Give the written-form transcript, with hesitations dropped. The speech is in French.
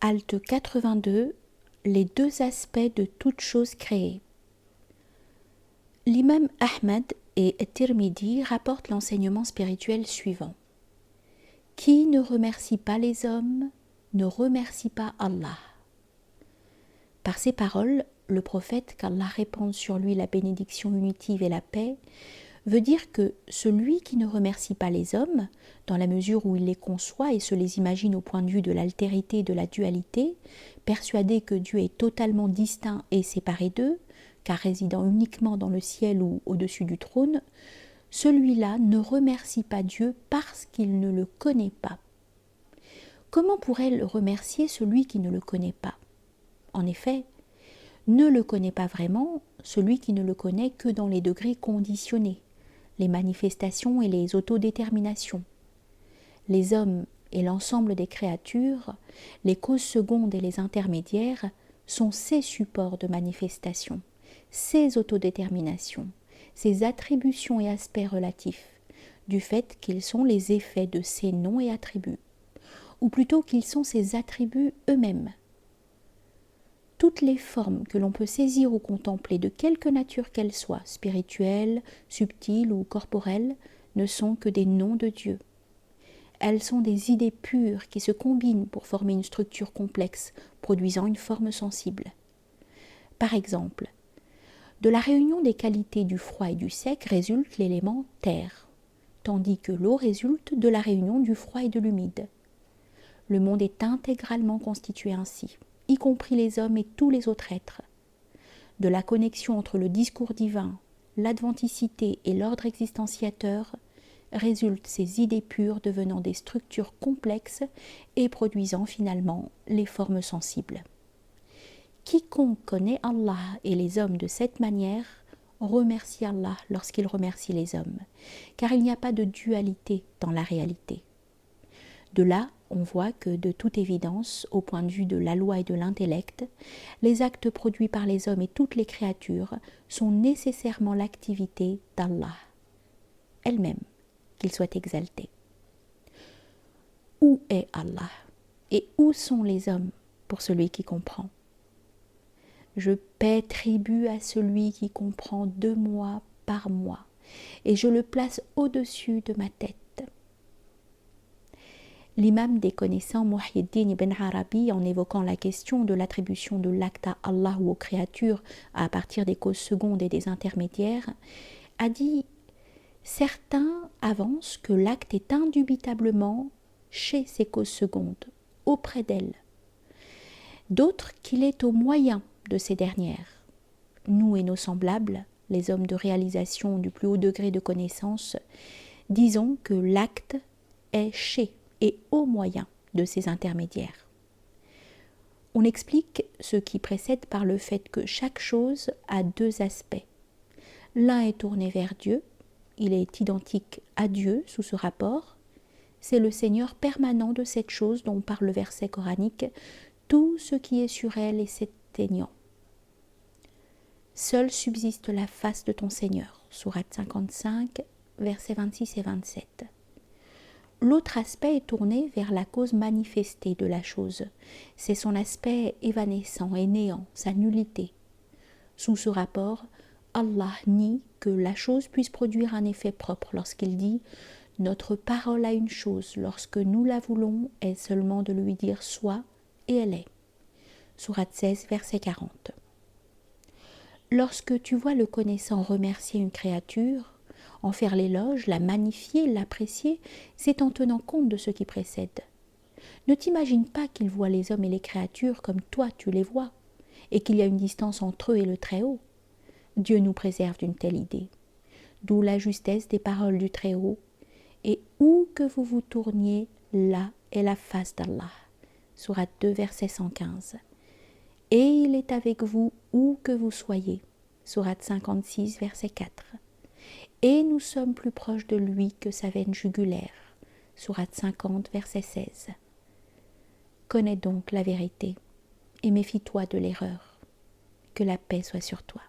Halte 82, les deux aspects de toute chose créée. L'imam Ahmad et Tirmidhi rapportent l'enseignement spirituel suivant. Qui ne remercie pas les hommes ne remercie pas Allah. Par ces paroles, le prophète, qu'Allah répande sur lui la bénédiction unitive et la paix, veut dire que celui qui ne remercie pas les hommes, dans la mesure où il les conçoit et se les imagine au point de vue de l'altérité et de la dualité, persuadé que Dieu est totalement distinct et séparé d'eux, car résidant uniquement dans le ciel ou au-dessus du trône, celui-là ne remercie pas Dieu parce qu'il ne le connaît pas. Comment pourrait remercier celui qui ne le connaît pas ? En effet, ne le connaît pas vraiment celui qui ne le connaît que dans les degrés conditionnés, les manifestations et les autodéterminations. Les hommes et l'ensemble des créatures, les causes secondes et les intermédiaires sont ces supports de manifestation, ces autodéterminations, ces attributions et aspects relatifs, du fait qu'ils sont les effets de ces noms et attributs, ou plutôt qu'ils sont ces attributs eux-mêmes. Toutes les formes que l'on peut saisir ou contempler, de quelque nature qu'elles soient, spirituelles, subtiles ou corporelles, ne sont que des noms de Dieu. Elles sont des idées pures qui se combinent pour former une structure complexe, produisant une forme sensible. Par exemple, de la réunion des qualités du froid et du sec résulte l'élément terre, tandis que l'eau résulte de la réunion du froid et de l'humide. Le monde est intégralement constitué ainsi, y compris les hommes et tous les autres êtres. De la connexion entre le discours divin, l'adventicité et l'ordre existenciateur résultent ces idées pures devenant des structures complexes et produisant finalement les formes sensibles. Quiconque connaît Allah et les hommes de cette manière remercie Allah lorsqu'il remercie les hommes, car il n'y a pas de dualité dans la réalité. De là, on voit que, de toute évidence, au point de vue de la loi et de l'intellect, les actes produits par les hommes et toutes les créatures sont nécessairement l'activité d'Allah, elle-même, qu'il soit exalté. Où est Allah et où sont les hommes pour celui qui comprend ? Je paie tribut à celui qui comprend 2 mois par mois, et je le place au-dessus de ma tête. L'imam des connaissants Muhyiddin ibn Arabi, en évoquant la question de l'attribution de l'acte à Allah ou aux créatures à partir des causes secondes et des intermédiaires, a dit « Certains avancent que l'acte est indubitablement chez ces causes secondes, auprès d'elles. D'autres qu'il est au moyen de ces dernières. Nous et nos semblables, les hommes de réalisation du plus haut degré de connaissance, disons que l'acte est chez et au moyen de ces intermédiaires. On explique ce qui précède par le fait que chaque chose a 2 aspects. L'un est tourné vers Dieu, il est identique à Dieu sous ce rapport. C'est le Seigneur permanent de cette chose dont parle le verset coranique « Tout ce qui est sur elle est s'éteignant ». Seule subsiste la face de ton Seigneur, sourate 55, versets 26 et 27. L'autre aspect est tourné vers la cause manifestée de la chose. C'est son aspect évanescent et néant, sa nullité. Sous ce rapport, Allah nie que la chose puisse produire un effet propre lorsqu'il dit « Notre parole à une chose, lorsque nous la voulons, est seulement de lui dire « sois » et elle est. » Sourate 16, verset 40. Lorsque tu vois le connaissant remercier une créature, en faire l'éloge, la magnifier, l'apprécier, c'est en tenant compte de ce qui précède. Ne t'imagine pas qu'il voit les hommes et les créatures comme toi tu les vois, et qu'il y a une distance entre eux et le Très-Haut. Dieu nous préserve d'une telle idée. D'où la justesse des paroles du Très-Haut. Et où que vous vous tourniez, là est la face d'Allah. Sourate 2, verset 115. Et il est avec vous où que vous soyez. Sourate 56, verset 4. Et nous sommes plus proches de lui que sa veine jugulaire. Sourate 50, verset 16. Connais donc la vérité et méfie-toi de l'erreur. Que la paix soit sur toi.